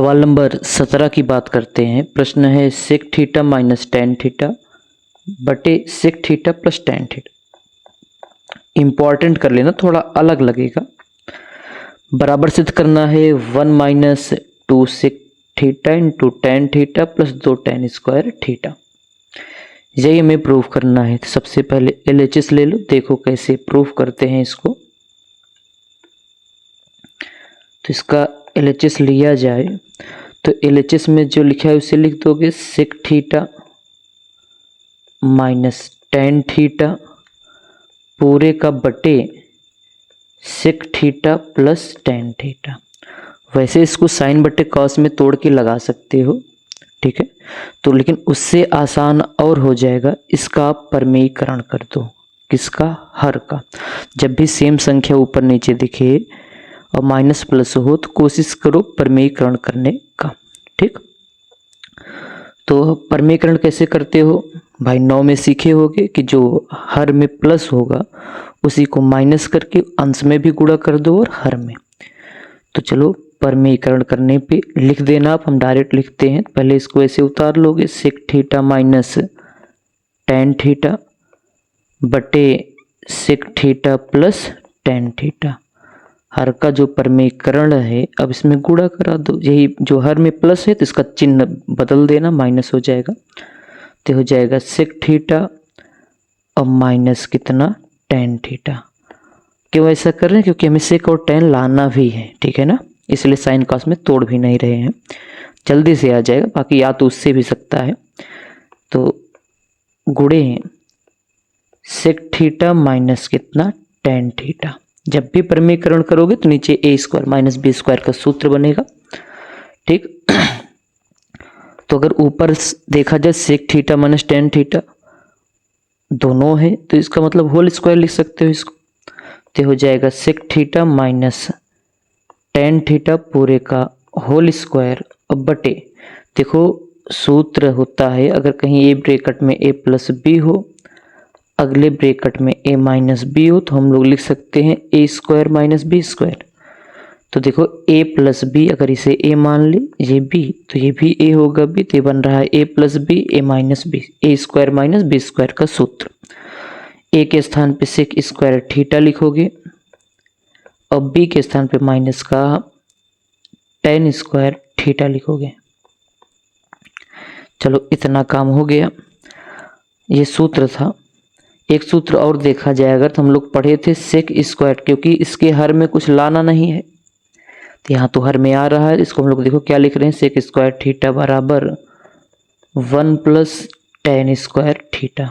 सवाल नंबर 17 की बात करते हैं। प्रश्न है sec theta minus tan theta बटे sec theta plus tan theta. Important कर लेना, थोड़ा अलग लगेगा। बराबर सिद्ध करना है 1 minus two sec theta into tan theta plus 2 tan square theta. यही हमें प्रूफ करना है। तो सबसे पहले LHS ले लो, देखो कैसे प्रूफ करते हैं इसको। तो इसका LHS लिया जाए तो LHS में जो लिखा है उसे लिख दोगे sec theta minus tan theta पूरे का बटे sec theta plus tan theta. वैसे इसको साइन बटे कॉस में तोड़ के लगा सकते हो, ठीक है। तो लेकिन उससे आसान और हो जाएगा, इसका आप परमीकरण कर दो। किसका? हर का। जब भी सेम संख्या ऊपर नीचे दिखे और माइनस प्लस हो तो कोशिश करो परमीकरण करने का, ठीक। तो परमीकरण कैसे करते हो भाई? 9 में सीखे होगे कि जो हर में प्लस होगा उसी को माइनस करके अंश में भी गुणा कर दो और हर में। तो चलो परमीकरण करने पे लिख देना आप, हम डायरेक्ट लिखते हैं। पहले इसको ऐसे उतार लोगे sec theta minus tan theta बटे sec theta plus tan theta. हर का जो परमीकरण है अब इसमें गुणा करा दो। यही जो हर में प्लस है तो इसका चिन्ह बदल देना, माइनस हो जाएगा। तो हो जाएगा सेक थीटा और माइनस कितना? Tan theta. क्यों ऐसा कर रहे हैं? क्योंकि हमें सेक और टेन लाना भी है, ठीक है ना। इसलिए साइन कॉस में तोड़ भी नहीं रहे हैं, जल्दी से आ जाएगा। बाकी या तो उससे भी सकता है। तो गुणे सेक थीटा माइनस कितना? Tan theta. जब भी परमीकरण करोगे तो नीचे a square minus b square का सूत्र बनेगा, ठीक। तो अगर ऊपर देखा जाए sec theta minus tan theta दोनों है तो इसका मतलब होल स्क्वायर लिख सकते हो इसको। तो हो जाएगा sec theta minus tan theta पूरे का होल स्क्वायर। अब बटे, देखो सूत्र होता है अगर कहीं ए ब्रैकेट में ए प्लस बी हो, अगले ब्रैकेट में ए माइनस बी हो, तो हम लोग लिख सकते हैं ए स्क्वायर माइनस बी स्क्वायर। तो देखो ए प्लस बी, अगर इसे ए मान ली, ये बी, तो ये भी ए होगा बी, तो ये बन रहा है ए प्लस बी ए माइनस बी, ए स्क्वायर माइनस बी स्क्वायर का सूत्र। ए के स्थान पे सेक स्क्वायर थीटा लिखोगे और बी के स्थान पे माइनस का टेन स्क्वायर थीटा लिखोगे। चलो इतना काम हो गया, ये सूत्र था। एक सूत्र और देखा जाए अगर, तो हम लोग पढ़े थे सेक स्क्वायर, क्योंकि इसके हर में कुछ लाना नहीं है तो यहाँ तो हर में आ रहा है। इसको हम लोग देखो क्या लिख रहे हैं, सेक स्क्वायर थीटा बराबर 1 प्लस टेन स्क्वायर थीटा।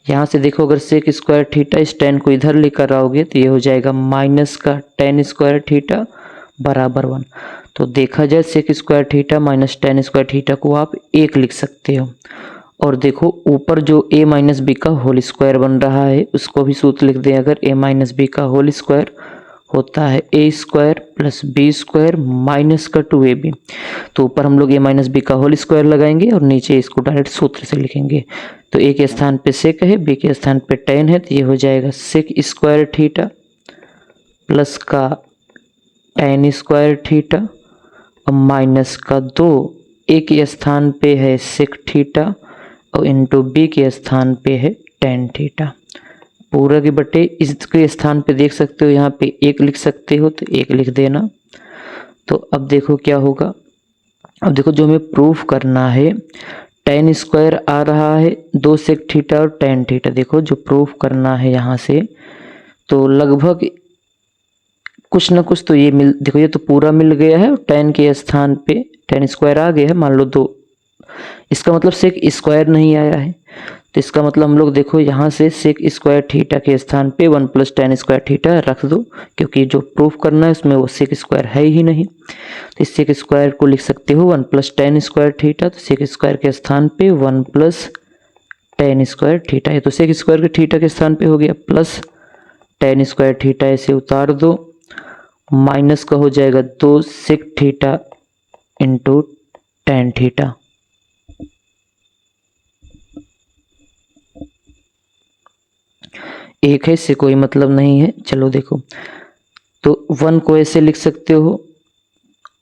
यहाँ से देखो अगर सेक स्क्वायर थीटा इस टेन को इधर लेकर आओगे तो ये हो जाएगा माइनस का टेन स्क्वायर थीटा बराबर 1। तो देखा जाए sec square theta minus tan square theta को आप 1 लिख सकते हो। और देखो ऊपर जो a माइनस बी का होल स्क्वायर बन रहा है उसको भी सूत्र लिख दें। अगर a माइनस बी का होल स्क्वायर होता है a square plus b square minus का 2ab, तो ऊपर हम लोग a माइनस बी का होल स्क्वायर लगाएंगे और नीचे इसको डायरेक्ट सूत्र से लिखेंगे। तो a के स्थान पे सेक है, b के स्थान पे टेन है, तो ये हो जाएगा सेक स्क्वायर थीटा प्लस का टेन स्क्वायर थीटा और माइनस का 2, a के स्थान पे है सेक थीटा और इंटू बी के स्थान पे है टेन थीटा पूरा के बटे। इसके स्थान पे देख सकते हो यहाँ पे 1 लिख सकते हो, तो 1 लिख देना। तो अब देखो क्या होगा। अब देखो जो हमें प्रूफ करना है, टेन स्क्वायर आ रहा है 2 सेक थीटा और टेन थीटा। देखो जो प्रूफ करना है यहाँ से, तो लगभग कुछ ना कुछ तो ये देखो ये तो पूरा मिल गया है और टेन के स्थान पे टेन स्क्वायर आ गया है, मान लो 2। इसका मतलब सेक स्क्वायर नहीं आया है, तो इसका मतलब हम लोग देखो यहाँ से सेक स्क्वायर थीटा के स्थान पे 1 प्लस टेन स्क्वायर थीटा रख दो, क्योंकि जो प्रूफ करना है उसमें वो सेक स्क्वायर है ही नहीं। तो इस सेक स्क्वायर को लिख सकते हो 1 प्लस टेन स्क्वायर थीटा। तो सेक स्क्वायर के स्थान पे 1 प्लस टेन स्क्वायर थीटा है, तो सेक स्क्वायर के थीटा के स्थान पे हो गया प्लस टेन स्क्वायर थीटा, ऐसे उतार दो। माइनस का हो जाएगा 2 sec theta into tan theta. एक है, इससे कोई मतलब नहीं है। चलो देखो, तो 1 को ऐसे लिख सकते हो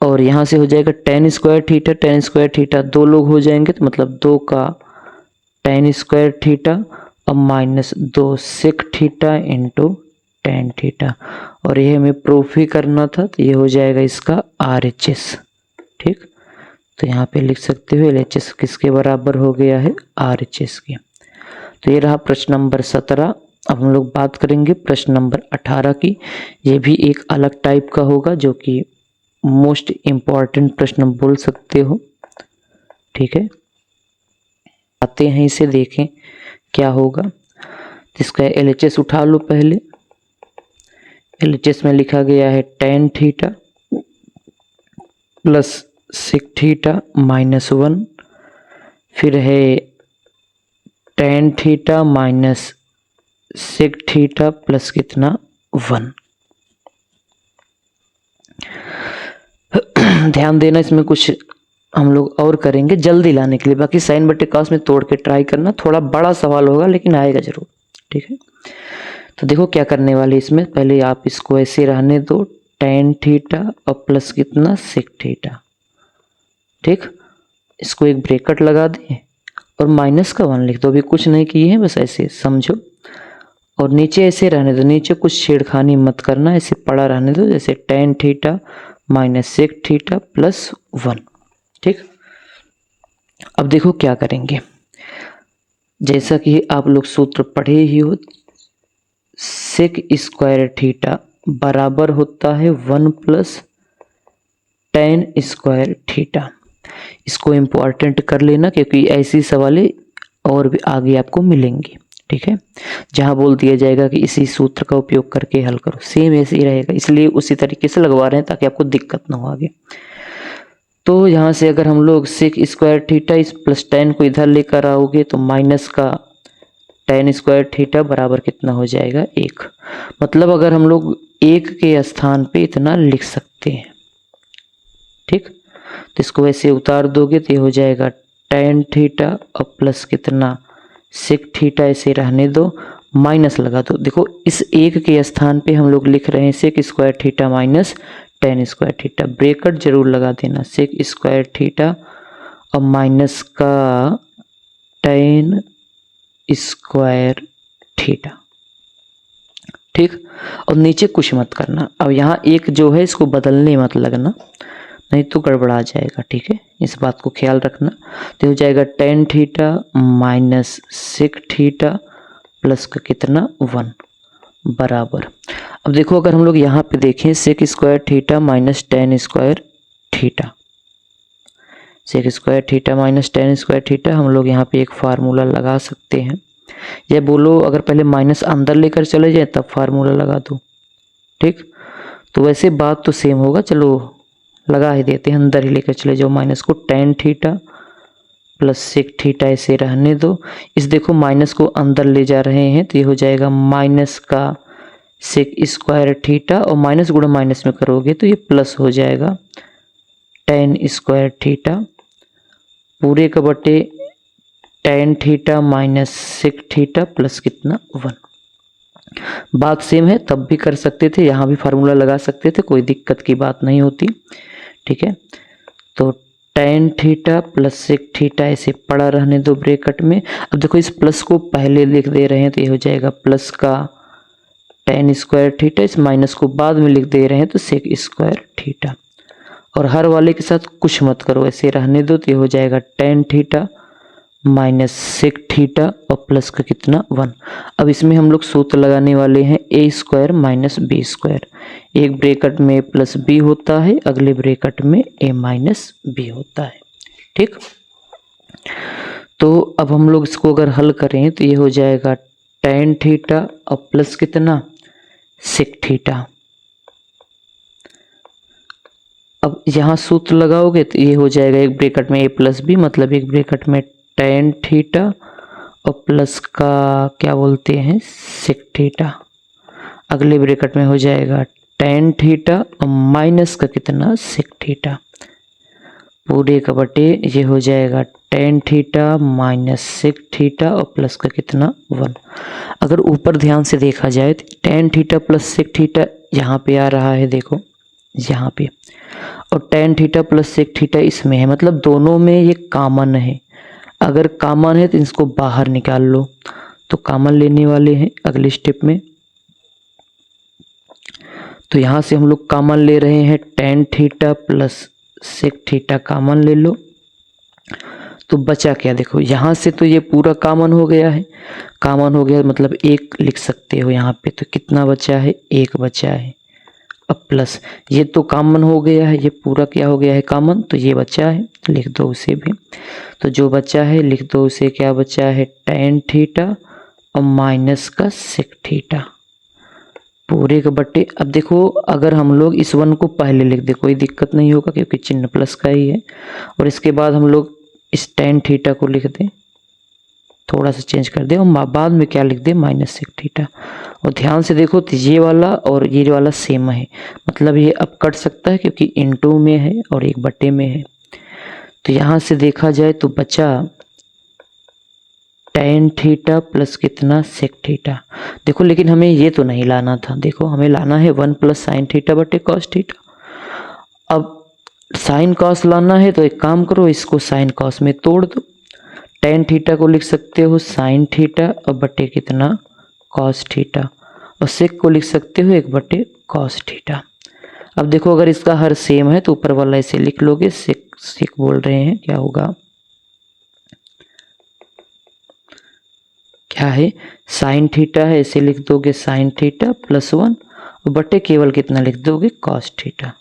और यहाँ से हो जाएगा tan square theta, tan square theta 2 लोग हो जाएंगे तो मतलब 2 का टेन स्क्वायर थीटा और minus 2 sec theta into tan theta. और ये हमें प्रूफ ही करना था तो ये हो जाएगा इसका RHS। ठीक, तो यहाँ पे लिख सकते हो LHS किसके बराबर हो गया है, RHS के। तो ये रहा प्रश्न नंबर 17। अब हम लोग बात करेंगे प्रश्न नंबर 18 की। ये भी एक अलग टाइप का होगा जो कि मोस्ट इम्पॉर्टेंट प्रश्न बोल सकते हो। ठीक है, आते हैं इसे देखें क्या होगा। इसका LHS उठा लो पहले। LHS में लिखा गया है tan theta plus sec theta minus 1, फिर है tan theta minus sec theta plus कितना 1। ध्यान देना, इसमें कुछ हम लोग और करेंगे जल्दी लाने के लिए, बाकी साइन बटे कॉस में तोड़ के ट्राई करना। थोड़ा बड़ा सवाल होगा लेकिन आएगा जरूर। ठीक है, तो देखो क्या करने वाले इसमें। पहले आप इसको ऐसे रहने दो, टेन थीटा और प्लस कितना सेक थीटा। ठीक, इसको एक ब्रैकेट लगा दें और माइनस का 1 लिख दो। अभी कुछ नहीं किए हैं, बस ऐसे समझो। और नीचे ऐसे रहने दो, नीचे कुछ छेड़खानी मत करना, ऐसे पड़ा रहने दो जैसे tan theta minus sec theta plus 1। ठीक, अब देखो क्या करेंगे। जैसा कि आप लोग सूत्र पढ़े ही हो, सेक स्क्वायर थीटा बराबर होता है 1 प्लस टेन स्क्वायर थीटा। इसको इम्पोर्टेंट कर लेना क्योंकि ऐसी सवालें और भी आगे आपको मिलेंगी। ठीक है, जहां बोल दिया जाएगा कि इसी सूत्र का उपयोग करके हल करो, सेम ऐसे ही रहेगा, इसलिए उसी तरीके से लगवा रहे हैं ताकि आपको दिक्कत ना हो आगे। तो यहाँ से अगर हम लोग सेक स्क्वायर थीटा इस प्लस टेन को इधर लेकर आओगे तो माइनस का टेन स्क्वायर थीटा बराबर कितना हो जाएगा 1। मतलब अगर हम लोग 1 के स्थान पे इतना लिख सकते हैं। ठीक, तो इसको वैसे उतार दोगे तो ये हो जाएगा टेन थीटा और प्लस कितना सेक थीटा, ऐसे रहने दो, माइनस लगा दो। देखो इस 1 के स्थान पे हम लोग लिख रहे हैं sec square theta minus tan square theta. Bracket जरूर लगा देना, सेक स्क्वायर थीटा और माइनस का टेन स्क्वायर थीटा। ठीक, और नीचे कुछ मत करना। अब यहाँ 1 जो है इसको बदलने मत लगना, नहीं तो गड़बड़ा जाएगा। ठीक है, इस बात को ख्याल रखना। तो हो जाएगा tan theta minus sec theta plus का कितना 1 बराबर। अब देखो अगर हम लोग यहाँ पे देखें sec square theta minus tan square theta, sec square theta minus tan square theta, हम लोग यहाँ पे एक फार्मूला लगा सकते हैं। या बोलो अगर पहले माइनस अंदर लेकर चले जाए तब फार्मूला लगा दो। ठीक, तो वैसे बात तो सेम होगा, चलो लगा ही देते हैं, अंदर ही लेकर चले जाओ माइनस को। Tan theta plus sec theta ऐसे रहने दो। इस देखो माइनस को अंदर ले जा रहे हैं तो ये हो जाएगा माइनस का सेक स्क्वायर थीटा और माइनस गुणा माइनस में करोगे तो ये प्लस हो जाएगा टेन स्क्वायर थीटा पूरे का बटे tan theta minus sec theta plus कितना 1। बात सेम है, तब भी कर सकते थे, यहाँ भी फार्मूला लगा सकते थे, कोई दिक्कत की बात नहीं होती। ठीक है, तो tan theta plus sec theta ऐसे पड़ा रहने दो ब्रैकेट में। अब देखो इस प्लस को पहले लिख दे रहे हैं तो ये हो जाएगा प्लस का टेन स्क्वायर थीटा, इस माइनस को बाद में लिख दे रहे हैं तो सेक स्क्वायर थीटा। और हर वाले के साथ कुछ मत करो, ऐसे रहने दो तो ये हो जाएगा tan theta minus sec theta और प्लस का कितना 1। अब इसमें हम लोग सूत्र लगाने वाले हैं ए स्क्वायर माइनस बी स्क्वायर। एक ब्रैकेट में ए प्लस बी होता है, अगले ब्रैकेट में ए माइनस बी होता है। ठीक, तो अब हम लोग इसको अगर हल करें तो ये हो जाएगा टेन थीटा और प्लस कितना सेक थीटा। अब यहाँ सूत्र लगाओगे तो ये हो जाएगा एक ब्रैकेट में ए प्लस बी, मतलब एक ब्रैकेट में टेन थीटा और प्लस का क्या बोलते हैं सेक थीटा, अगले ब्रैकेट में हो जाएगा टेन थीटा और माइनस का कितना सेक थीटा पूरे का बटे ये हो जाएगा tan theta minus sec theta और प्लस का कितना 1। अगर ऊपर ध्यान से देखा जाए तो tan theta plus sec theta यहाँ पे आ रहा है, देखो यहाँ पे, और tan theta plus sec theta इसमें है, मतलब दोनों में ये कॉमन है। अगर कॉमन है तो इसको बाहर निकाल लो, तो कॉमन लेने वाले हैं अगले स्टेप में। तो यहाँ से हम लोग कॉमन ले रहे हैं tan theta plus sec theta, common ले लो। तो बचा क्या, देखो यहाँ से तो ये पूरा कॉमन हो गया है, कॉमन हो गया मतलब एक लिख सकते हो यहाँ पे। तो कितना बचा है, एक बचा है। अब प्लस ये तो कॉमन हो गया है, ये पूरा क्या हो गया है कॉमन, तो ये बचा है, लिख दो उसे भी। तो जो बचा है लिख दो उसे, क्या बचा है tan थीटा और माइनस का sec थीटा पूरे के बटे। अब देखो अगर हम लोग इस वन को पहले लिख दे कोई दिक्कत नहीं होगा, क्योंकि चिन्ह प्लस का ही है। और इसके बाद हम लोग इस tan थीटा को लिख दें, थोड़ा सा चेंज कर दें, और बाद में क्या लिख दें माइनस sec थीटा। और ध्यान से देखो तो ये वाला और ये वाला सेम है, मतलब ये अब कट सकता है क्योंकि इनटू में है और एक बटे में है। तो यहाँ से देखा जाए तो बचा tan थीटा प्लस कितना sec थीटा। देखो लेकिन हमें ये तो नहीं लाना था, देखो हमें लाना है 1 प्लस साइन थीटा बटे कॉस थीटा। अब साइन कॉस लाना है तो एक काम करो, इसको साइन कॉस में तोड़ दो। tan थीटा को लिख सकते हो साइन थीटा और बटे कितना कॉस थीटा, और sec को लिख सकते हो 1 बटे कॉस थीटा। अब देखो अगर इसका हर सेम है तो ऊपर वाला ऐसे लिख लोगे, sec बोल रहे हैं, क्या होगा, क्या है साइन थीटा है, ऐसे लिख दोगे साइन थीटा प्लस 1 और बटे केवल कितना लिख दोगे कॉस थीटा।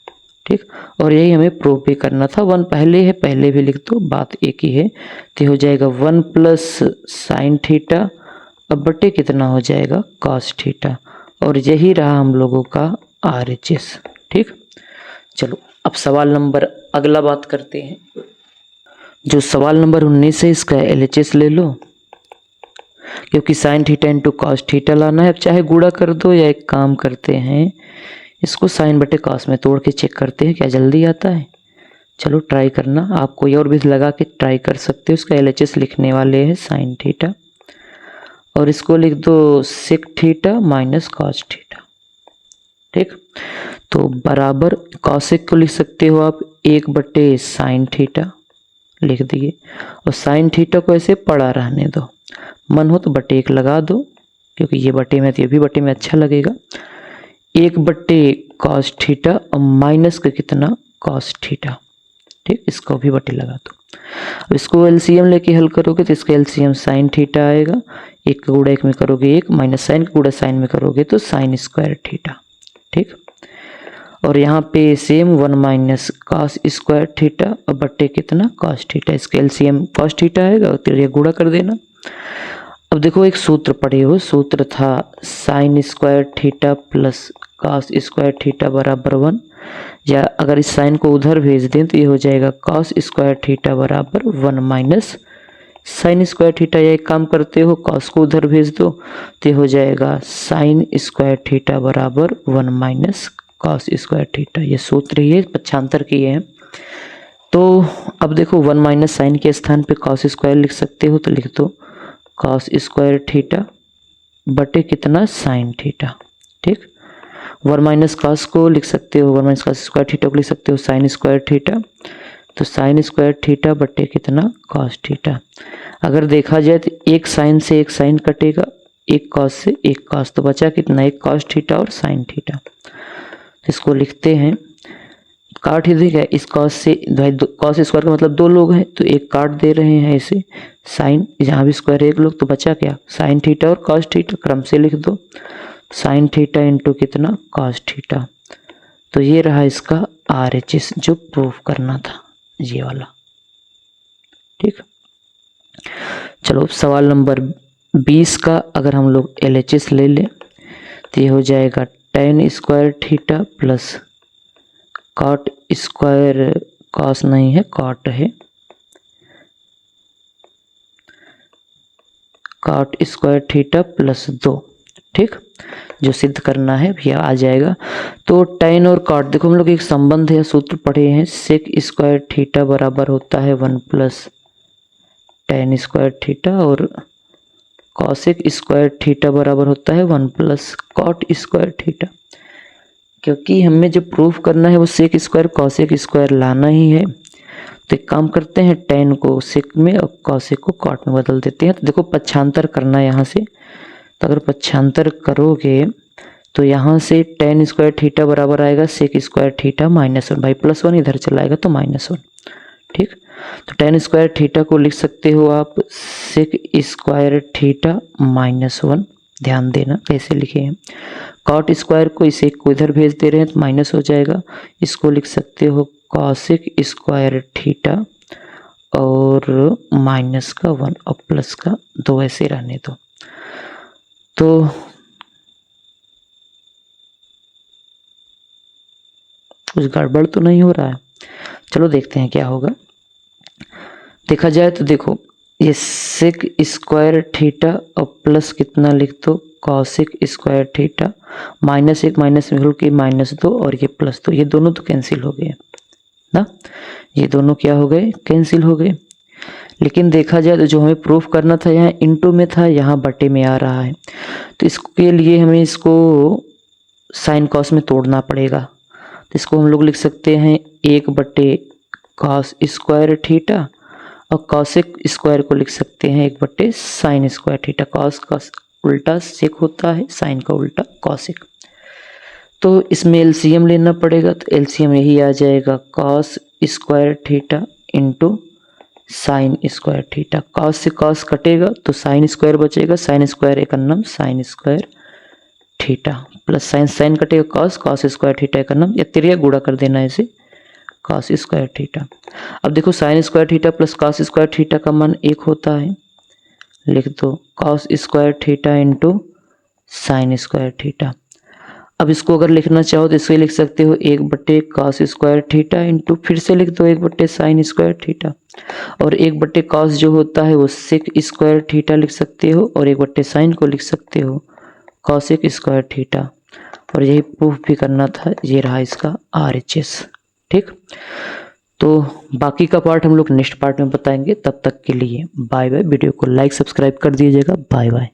ठीक, और यही हमें प्रूव भी करना था। 1 पहले है, पहले भी लिख दो, बात एक ही है। तो हो जाएगा 1 प्लस साइन थीटा अब बटे कितना हो जाएगा कॉस थीटा, और यही रहा हम लोगों का RHS। ठीक, चलो अब सवाल नंबर अगला बात करते हैं। जो सवाल नंबर 19 है इसका LHS ले लो, क्योंकि sine theta into cos theta लाना है। अब चाहे गुणा कर दो या एक काम करते हैं, इसको साइन बटे कॉस में तोड़ के चेक करते हैं क्या जल्दी आता है। चलो ट्राई करना, आप कोई और भी लगा के ट्राई कर सकते हो। इसका LHS लिखने वाले हैं साइन थीटा, और इसको लिख दो sec theta minus cos theta. ठीक, तो बराबर कॉसेक को लिख सकते हो आप 1 बटे साइन थीटा लिख दिए, और साइन थीटा को ऐसे पड़ा रहने दो, मन हो तो बटे 1 लगा दो, क्योंकि ये बटे में तो ये भी बटे में अच्छा लगेगा। 1 बटे कॉस थीटा और माइनस का कितना कॉस थीटा। ठीक, इसको भी बटे लगा दो। अब इसको LCM लेके हल करोगे तो इसका LCM साइन थीटा आएगा, 1 का गुणा 1 में करोगे 1, माइनस साइन का गुणा साइन में करोगे तो साइन स्क्वायर थीटा। ठीक, और यहाँ पे same 1 minus cos square theta और बटे कितना कॉस थीटा, इसका LCM कॉस थीटा आएगा, तो ये गुणा कर देना। अब देखो एक सूत्र पढ़े हो, सूत्र था sign square theta plus cos square theta बराबर 1, या अगर इस साइन को उधर भेज दें तो ये हो जाएगा कॉस स्क्वायर थीटा बराबर 1 माइनस साइन स्क्वायर थीटा, या एक काम करते हो कॉस को उधर भेज दो तो ये हो जाएगा साइन स्क्वायर थीटा बराबर 1 माइनस कॉस स्क्वायर थीटा। ये सूत्र ही है, पक्षांतर किए हैं। तो अब देखो 1 माइनस साइन के स्थान पे कॉस स्क्वायर लिख सकते हो, तो लिख दो कॉस स्क्वायर थीटा बटे कितना साइन थीटा। ठीक, 1 माइनस कॉस को लिख सकते हो, 1 माइनस कॉस स्क्वायर थीटा को लिख सकते हो साइन स्क्वायर थीटा, तो साइन स्क्वायर थीटा बटे कितना कॉस थीटा। अगर देखा जाए तो एक साइन से एक साइन कटेगा, एक कॉस से एक कॉस, तो बचा कितना एक कॉस थीटा और साइन थीटा। इसको लिखते हैं, काट ही देगा इस कॉस से, भाई कॉस स्क्वायर का मतलब 2 लोग हैं तो एक काट दे रहे हैं ऐसे, साइन यहाँ भी स्क्वायर 1 लोग, तो बचा क्या साइन थीटा और कॉस थीटा, क्रम से लिख दो साइन थीटा इंटू कितना कॉस थीटा। तो ये रहा इसका RHS जो प्रूफ करना था, ये वाला। ठीक, चलो सवाल नंबर 20 का अगर हम लोग LHS ले लें तो ये हो जाएगा tan square theta plus cot square, cos नहीं है कॉट है, कॉट स्क्वायर थीटा प्लस 2। ठीक, जो सिद्ध करना है भैया आ जाएगा। तो tan और कॉट, देखो हम लोग एक संबंध है सूत्र पढ़े हैं, सेक स्क्वायर थीटा बराबर होता है 1 प्लस tan स्क्वायर थीटा, और कॉसेक स्क्वायर थीटा बराबर होता है 1 प्लस कॉट स्क्वायर थीटा। क्योंकि हमें जो प्रूफ करना है वो सेक स्क्वायर कॉसेक स्क्वायर लाना ही है, तो एक काम करते हैं, टेन को सेक में और कॉसेक को कॉट में बदल देते हैं। तो देखो पक्षांतर करना है यहाँ से, तो अगर पक्षांतर करोगे तो यहाँ से टेन स्क्वायर थीटा बराबर आएगा सेक स्क्वायर थीटा -1, भाई +1 इधर चला आएगा तो -1। ठीक, तो टेन स्क्वायर थीटा को लिख सकते हो आप सेक स्क्वायर थीटा -1, ध्यान देना कैसे लिखे हैं। कॉट स्क्वायर को इसे को इधर भेज दे रहे हैं तो माइनस हो जाएगा, इसको लिख सकते हो कॉसेक स्क्वायर थीटा और -1 और +2 ऐसे रहने दो। तो कुछ गड़बड़ तो नहीं हो रहा है, चलो देखते हैं क्या होगा। देखा जाए तो देखो ये सेक स्क्वायर थीटा और प्लस कितना लिख दो कॉसेक स्क्वायर थीटा, -1 माइनस में के -2 और ये +2, ये दोनों तो कैंसिल हो गए ना, ये दोनों क्या हो गए, कैंसिल हो गए। लेकिन देखा जाए तो जो हमें प्रूफ करना था यहाँ इनटू में था, यहाँ बटे में आ रहा है, तो इसके लिए हमें इसको साइन कॉस में तोड़ना पड़ेगा। तो इसको हम लोग लिख सकते हैं 1 कॉस स्क्वायर थीटा और कॉसेक स्क्वायर को लिख सकते हैं 1 साइन स्क्वायर थीटा। कॉस का उल्टा सेक होता है, साइन का उल्टा कॉसेक। तो इसमें एलसीएम लेना पड़ेगा, तो एलसीएम यही आ जाएगा cos square theta into sine square theta. Cos से कॉस कटेगा तो साइन स्क्वायर बचेगा, साइन स्क्वायर एक अन्नम sine square theta plus sine, sine कटेगा कॉस, कॉस स्क्वायर थीटा एक अन्नम, या तिरिया गुणा कर देना ऐसे कॉस स्क्वायर थीटा। अब देखो sign square theta plus cos square theta का मान 1 होता है, लिख दो cos square theta into sine square theta. अब इसको अगर लिखना चाहो तो इसको लिख सकते हो 1 कॉस स्क्वायर थीटा इंटू फिर से लिख दो 1 साइन स्क्वायर थीटा, और 1 कॉस जो होता है वो सेक स्क्वायर थीटा लिख सकते हो, और 1 साइन को लिख सकते हो कॉसेक स्क्वायर थीटा। और यही प्रूफ भी करना था, ये रहा इसका RHS। ठीक, तो बाकी का पार्ट हम लोग नेक्स्ट पार्ट में बताएंगे। तब तक के लिए बाय बाय। वीडियो को लाइक सब्सक्राइब कर दीजिएगा। Bye bye.